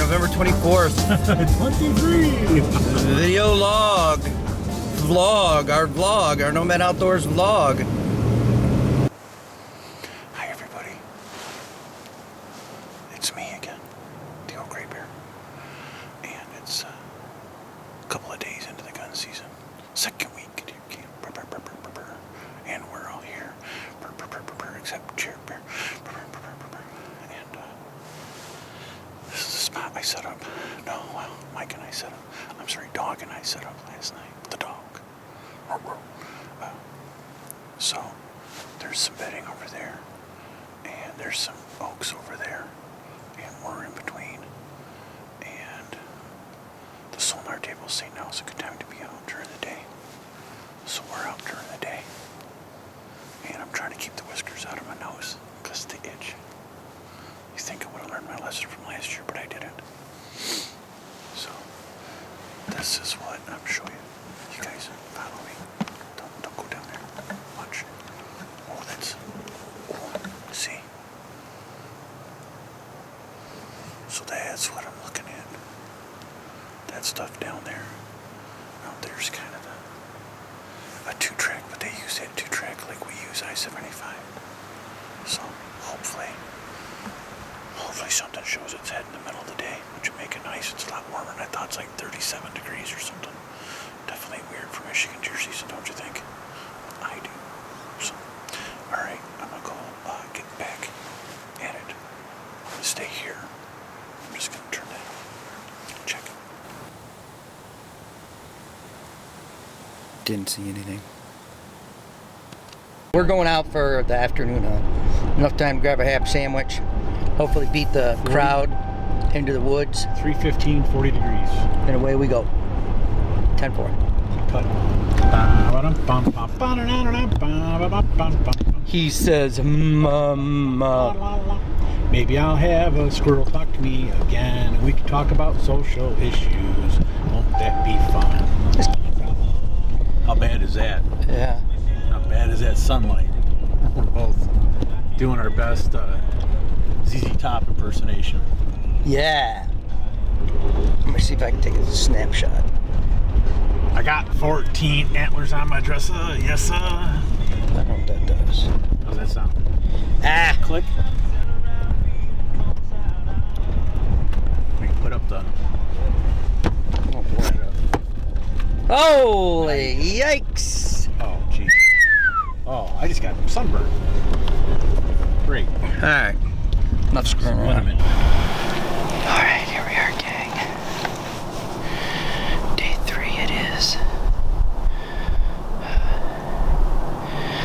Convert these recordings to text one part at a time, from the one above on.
November 24th. 23! Video log. Vlog, our Nomad Outdoors vlog. Hi everybody. It's me again, the old gray bear. And it's a couple of days into the gun season. Second week. And we're all here. Except Chair Bear. And this is the spot I set up. No, well, Mike and I set up. I'm sorry, Dog and I set up last night. The dog. So there's some bedding over there, and there's some oaks over there, and we're in between. And the sonar tables say now is a good time to be out during the day. So we're out during the day. And I'm trying to keep the whiskers out of my nose because they itch. You think I would have learned my lesson from last year, but I didn't. So this is what I'm showing you. You guys follow me. Don't go down there. Watch. Oh, that's. Oh, see. So that's what I'm looking at. That stuff down there. Out there's kind of a 2-track, but they use that 2-track like we use I-75. So hopefully something shows its head in the middle of the day, which would make it nice. It's a lot warmer than I thought. It's like 37 degrees or something. Definitely weird for Michigan Jersey, so don't you think? I do. So, alright, I'm gonna go get back at it. I'm gonna stay here. I'm just gonna turn that on. Check it. Didn't see anything. We're going out for the afternoon hunt. Enough time to grab a half sandwich. Hopefully beat the crowd into the woods. 3:15, 40 degrees. And away we go. 10-4. Cut. He says, Mama. Maybe I'll have a squirrel talk to me again. We can talk about social issues. Won't that be fun? How bad is that? Yeah. How bad is that sunlight? We're both doing our best ZZ Top impersonation. Yeah. Let me see if I can take a snapshot. I got 14 antlers on my dresser. Yes, sir. I don't know what that does. How's that sound? Ah. Click. We can put up the... Oh, boy. Holy yikes. Oh, geez. Oh, I just got sunburned. Great. Alright. Enough screwing around. Alright, here we are, gang. Day 3 it is.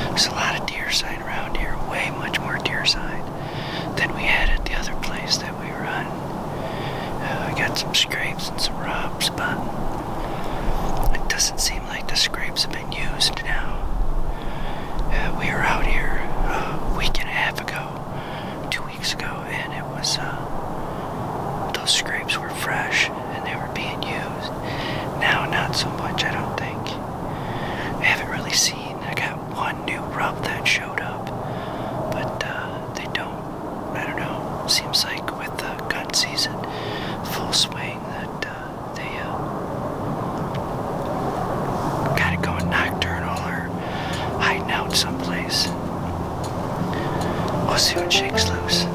There's a lot of deer sign around here. Way much more deer sign than we had at the other place that we were on. I got some scrapes and some rubs, but it doesn't seem like the scrapes have been used now. We were out here a week and a half ago, 2 weeks ago, and it was, those scrapes were fresh and they were being used. Now, not so much, I don't think. I haven't really seen. I got one new rub that showed up, but they don't, I don't know. Seems like with the gun season full swing that they kind of going nocturnal or hiding out someplace. We'll see what shakes loose.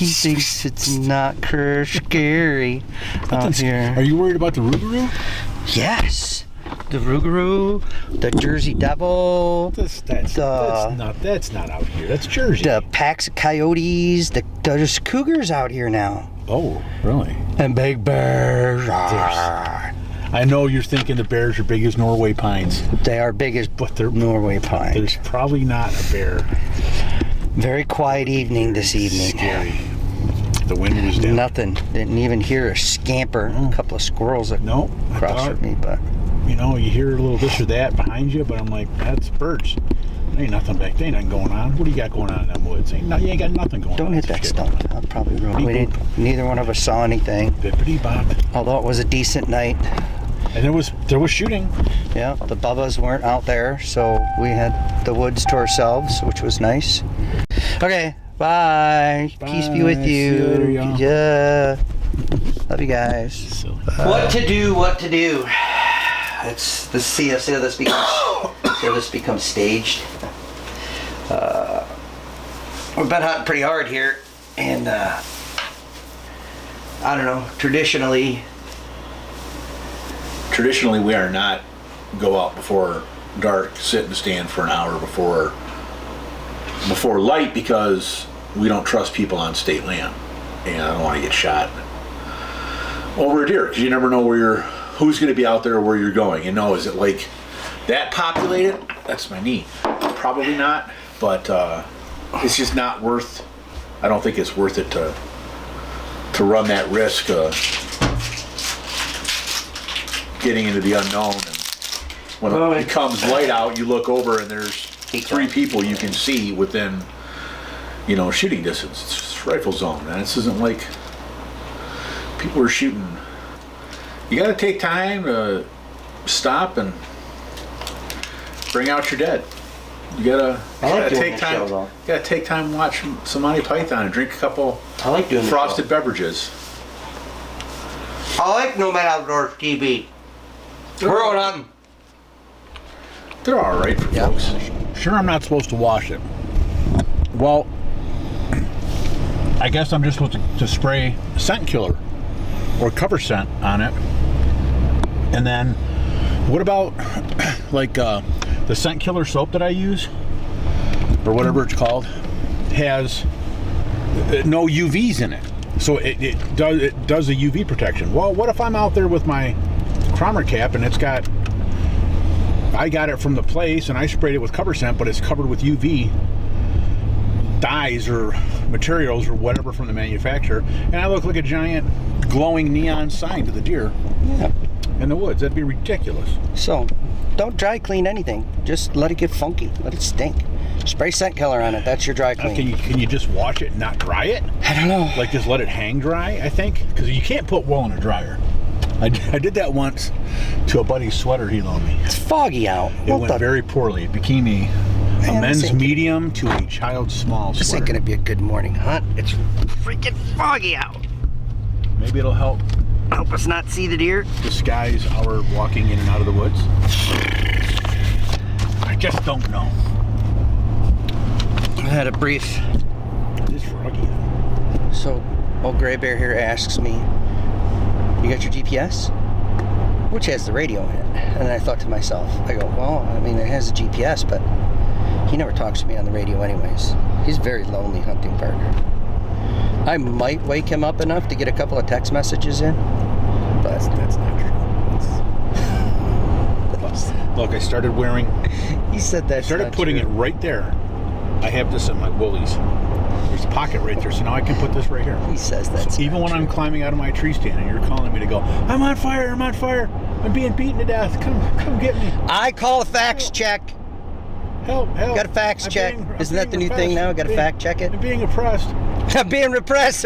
He thinks it's not scary out here. Are you worried about the rougarou? Yes. The rougarou, the Jersey Devil. That's not out here. That's Jersey. The packs of coyotes. There's cougars out here now. Oh, really? And big bears. I know you're thinking the bears are big as Norway pines. They are big as Norway pines. There's probably not a bear. Very quiet evening this evening. Scary. The wind was down. Nothing. Didn't even hear a scamper. A couple of squirrels that crossed with me, but you know, you hear a little this or that behind you, but I'm like, that's birds. There ain't nothing back there. Ain't nothing going on. What do you got going on in them woods? You ain't got nothing going on. Don't hit that stump. I'll probably ruin it. Neither one of us saw anything. Bippity bop. Although it was a decent night. And there was shooting. Yeah, the Bubbas weren't out there, so we had the woods to ourselves, which was nice. Okay, bye. Peace be with you. Yeah. Love you guys. What to do? It's the see how this becomes staged. We've been hunting pretty hard here, and I don't know. Traditionally, we are not go out before dark, sit and stand for an hour before light, because we don't trust people on state land, and I don't want to get shot over a deer, because you never know who's going to be out there or where you're going. You know, is it like that populated? That's my knee. Probably not, but it's just not worth. I don't think it's worth it to run that risk of getting into the unknown. And when it becomes light out, you look over and there's 3 people you can see within, shooting distance. It's rifle zone, and this isn't like people are shooting. You got to take time to stop and bring out your dead. You gotta take time. You gotta take time to watch some Monty Python and drink a couple frosted beverages. I like Nomad Outdoors TV. We're on. They're all right for folks. Sure, I'm not supposed to wash it. Well, I guess I'm just supposed to spray scent killer or cover scent on it. And then, what about like the scent killer soap that I use, or whatever it's called, has no UVs in it, so it does a UV protection. Well, what if I'm out there with my Cromer cap and I got it from the place and I sprayed it with cover scent, but it's covered with UV dyes or materials or whatever from the manufacturer, and I look like a giant glowing neon sign to the deer in the woods. That'd be ridiculous. So don't dry clean anything. Just let it get funky. Let it stink. Spray scent killer on it. That's your dry clean. Can you just wash it and not dry it? I don't know. Like just let it hang dry, I think? Because you can't put wool in a dryer. I did that once to a buddy's sweater he loaned me. It's foggy out. It went very poorly. It became a men's medium to a child's small This sweater. ain't gonna be a good morning hunt. It's freaking foggy out. Maybe it'll help us not see the deer. Disguise our walking in and out of the woods. I just don't know. I had a brief. It is froggy. So, old Gray Bear here asks me, "You got your GPS?" Which has the radio in it. And I thought to myself, I go, well, I mean, it has a GPS, but he never talks to me on the radio anyways. He's a very lonely hunting partner. I might wake him up enough to get a couple of text messages in, but that's not true. Look, I started wearing. He said that. I started putting it right there. I have this in my woolies. There's a pocket right there, so now I can put this right here. He says that. So even when I'm climbing out of my tree stand and you're calling me to go, I'm on fire, I'm being beaten to death. Come get me. I call a fax check. Help. Got a fax check. Isn't that the new thing now? Got to fact check it. I'm being oppressed. I'm being repressed.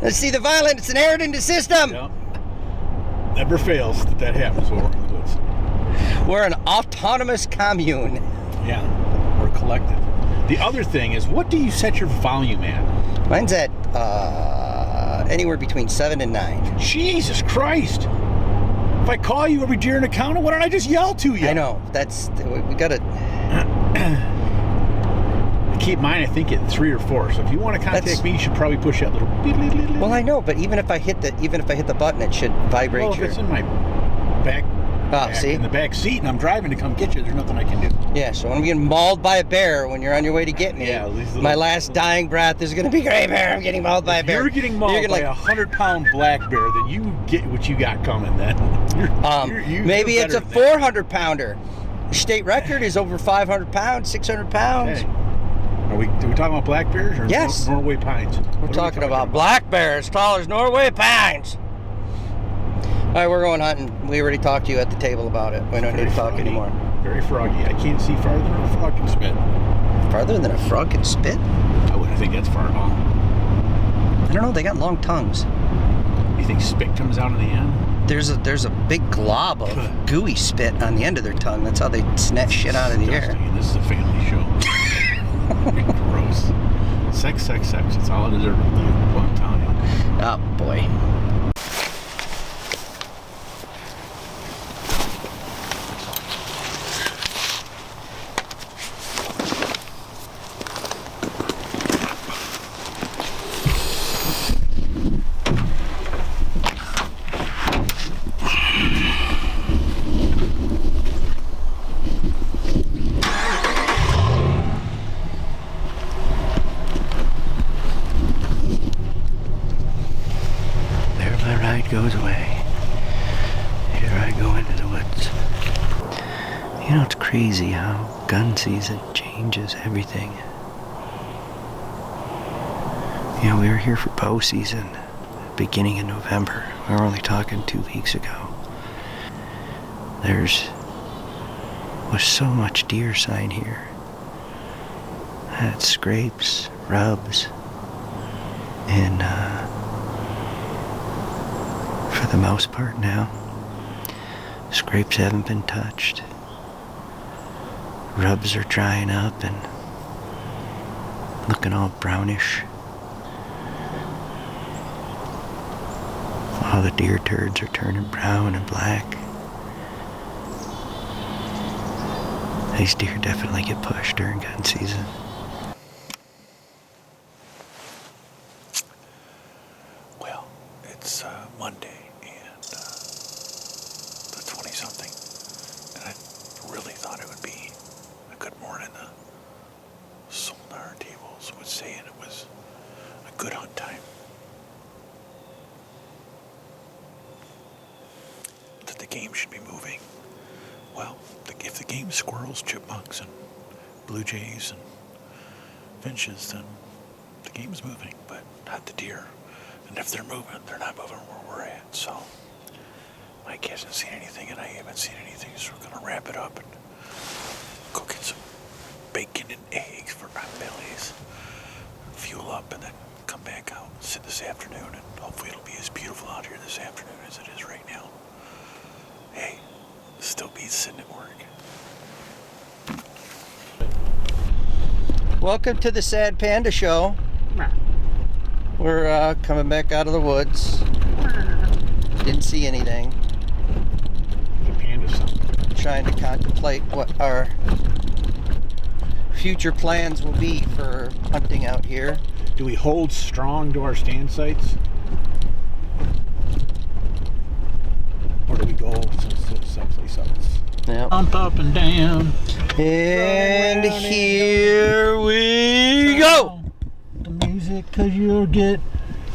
Let's see the violence. It's inherent in the system. Yeah. Never fails that happens when we're in the woods. We're an autonomous commune. Yeah, we're collective. The other thing is, what do you set your volume at? Mine's at anywhere between 7 and 9. Jesus Christ! If I call you every deer in the county, why don't I just yell to you? I know. We gotta. I keep mine, I think, at 3 or 4. So if you want to contact me, you should probably push that little. Well, I know, but even if I hit the button, it should vibrate. Well, if it's in my back, see, in the back seat, and I'm driving to come get you, there's nothing I can do. Yeah. So when I'm getting mauled by a bear, when you're on your way to get me, my last dying breath is going to be, "Great bear, I'm getting mauled by a bear." You're getting mauled by a 100-pound black bear, then you get what you got coming. Then maybe it's a 400-pounder. State record is over 500 pounds, 600 pounds. Okay. Are we talking about black bears or yes. Norway pines? We're talking about black bears, tall as Norway pines. All right, we're going hunting. We already talked to you at the table about it. We don't need to talk anymore. Very froggy. I can't see farther than a frog can spit. Farther than a frog can spit? I wouldn't think that's far at all. I don't know. They got long tongues. You think spit comes out in the end? There's a big glob of gooey spit on the end of their tongue. That's how they snatch shit out of the air. This is a family show. Gross. Sex. It's all it is. I'm telling you. Oh, boy. Goes away. Here I go into the woods. You know, it's crazy how gun season changes everything. You know, we were here for bow season, beginning in November. We were only talking 2 weeks ago. Was so much deer sign here. I had scrapes, rubs, and for the most part now, scrapes haven't been touched. Rubs are drying up and looking all brownish. All the deer turds are turning brown and black. These deer definitely get pushed during gun season. Well, it's Monday and the 20-something, and I really thought it would be a good morning. The sonar tables would say it was a good hunt time. That the game should be moving. Well, if the game's squirrels, chipmunks, and blue jays and finches, then the game's moving, but not the deer. And if they're moving, they're not moving where we're at. So Mike hasn't seen anything, and I haven't seen anything, so we're gonna wrap it up and go get some bacon and eggs for our bellies, fuel up, and then come back out and sit this afternoon, and hopefully it'll be as beautiful out here this afternoon as it is right now. Hey, still beats sitting at work. Welcome to the Sad Panda Show. We're coming back out of the woods. Didn't see anything. The panda something. Trying to contemplate what our future plans will be for hunting out here. Do we hold strong to our stand sites? Or do we go someplace else? Yep. Jump up and down. And here we go. The music, 'cause you'll get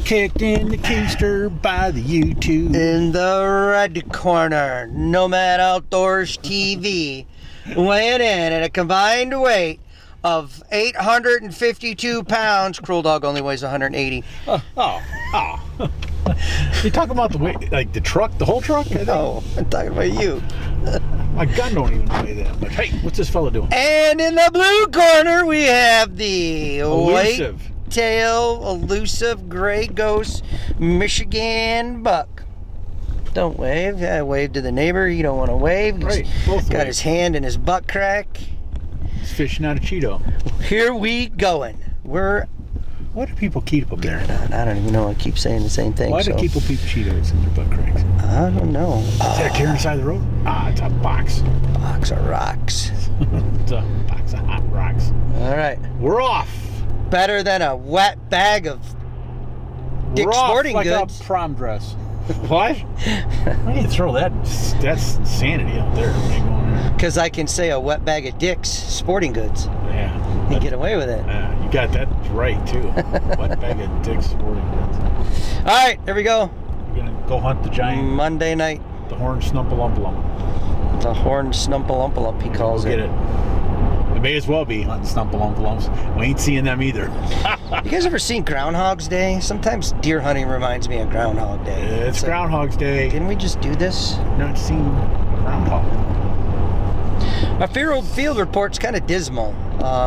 kicked in the keister by the YouTube. In the red corner, Nomad Outdoors TV, weighing in at a combined weight of 852 pounds. Cruel Dog only weighs 180. Oh. You talking about the weight, like the truck, the whole truck? No, I'm talking about you. My gun don't even weigh that much. Hey, what's this fella doing? And in the blue corner, we have the Elusive. Whitetail elusive gray ghost Michigan buck. Don't wave. I wave to the neighbor. You don't want to wave. Right, both got ways. his hand in his butt crack. He's fishing out a Cheeto. Here we going. Why do people keep them there? I don't even know. I keep saying the same thing. Why do people keep Cheetos in their butt cracks? I don't know. Is that a deer on the side of the road? It's a box. Box of rocks. It's a box of hot rocks. All right. We're off. Better than a wet bag of Dick's Sporting like Goods. A prom dress. What? Why do you throw that? That's insanity out there. Because I can say a wet bag of Dick's Sporting Goods. Yeah. You get away with it. Yeah, you got that right too. Wet bag of Dick's Sporting Goods. All right, here we go. We're gonna go hunt the giant. Monday night. The horned snumpalumpa. The horned snumpalumpa, he calls Get it. it. It may as well be hunting snumpalumpa. We ain't seeing them either. You guys ever seen Groundhog's Day? Sometimes deer hunting reminds me of Groundhog Day. It's Groundhog's Day. Didn't we just do this? Not seen a groundhog. Our field report's kind of dismal.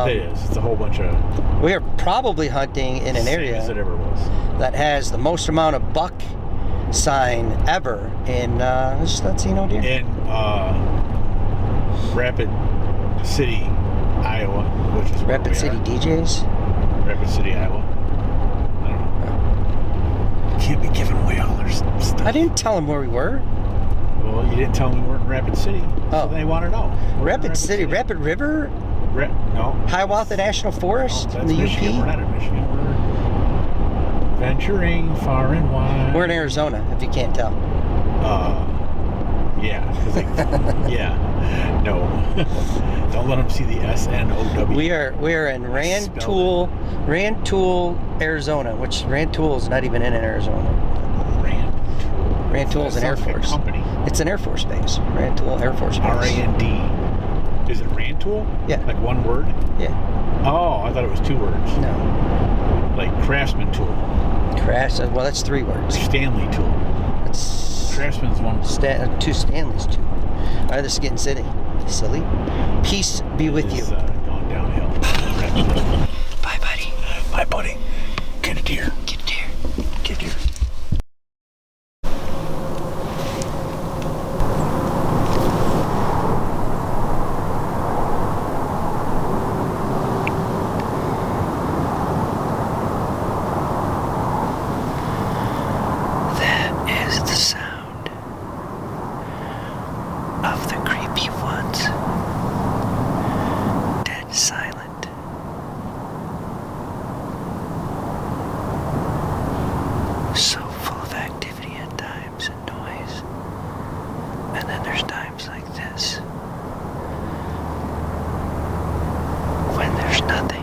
It is. It's a whole bunch of. We are probably hunting in an same area as it ever was. that has the most amount of buck sign ever in let's see, no deer. In Rapid City, Iowa, which is where Rapid we City are. DJs. Rapid City, Iowa. I don't know. Can't be giving away all their stuff. I didn't tell them where we were. Well, you didn't tell them we weren't in Rapid City. Oh. So they want to know. We're in Rapid City, Rapid River, No. Hiawatha National Forest No, in the that's Michigan. We're UP. not in Michigan. We're venturing far and wide. We're in Arizona, if you can't tell. Yeah. Yeah. No. Don't let them see the S-N-O-W. We are in Rantoul, Arizona, which Rantoul is not even in Arizona. Rantoul is an Air Force company. It's an Air Force base. Rantoul Air Force Base. R-A-N-D. Is it Rantoul? Yeah. Like one word? Yeah. Oh, I thought it was two words. No. Like Craftsman Tool. Well, that's three words. Stanley Tool. That's Craftsman's one word. two Stanleys, too. All right, this is getting silly. Peace be with you. It's gone downhill. Bye, buddy. Bye, buddy. Get a deer. Get a deer. Get a deer. That is the sound of the creepy ones. Dead silent. So full of activity at times and noise. And then there's times like this when there's nothing.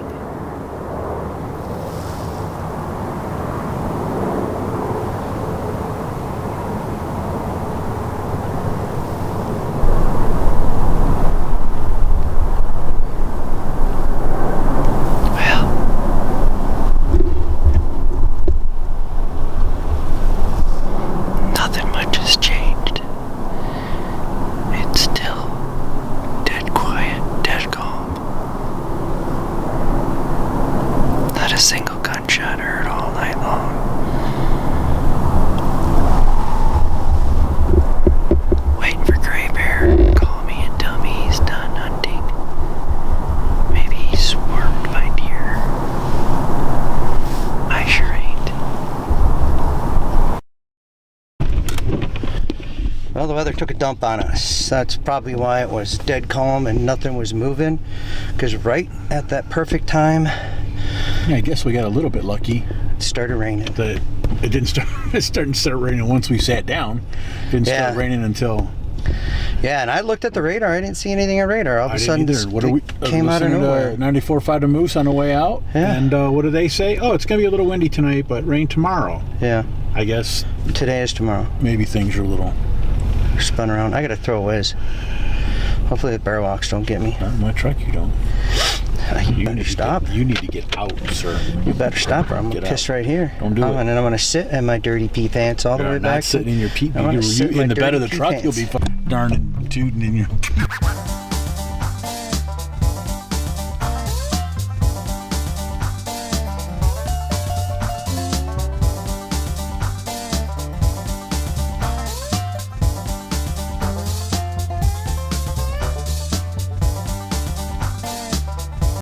Nothing much has changed. It's still dead quiet, dead calm. Not a single gunshot heard all night long. Waiting for Gray Bear to call me and tell me he's done hunting. Maybe he's swarmed by deer. I sure ain't. Well, the weather took a dump on us. That's probably why it was dead calm and nothing was moving. Because right at that perfect time, Yeah, I guess we got a little bit lucky. it started raining. It didn't start. It started to start raining once we sat down. Didn't start raining until. Yeah, and I looked at the radar. I didn't see anything on radar. All of I a didn't sudden, either. What are we? came out of nowhere. 94.5 to Moose on the way out. Yeah. And what do they say? Oh, it's gonna be a little windy tonight, but rain tomorrow. Yeah, I guess today is tomorrow. maybe things are a little. Spun around. I gotta throw a whiz. Hopefully the bear walks don't get me. Not in my truck, you don't. You better stop. You need to get out, sir. You better stop or I'm Get gonna piss out. right here. Don't do it. And then I'm gonna sit in my dirty pee pants all the way You're back. not sitting in your pee. I'm gonna sit in my In the bed of the dirty pee truck, you'll pants. be darn and tooting in your.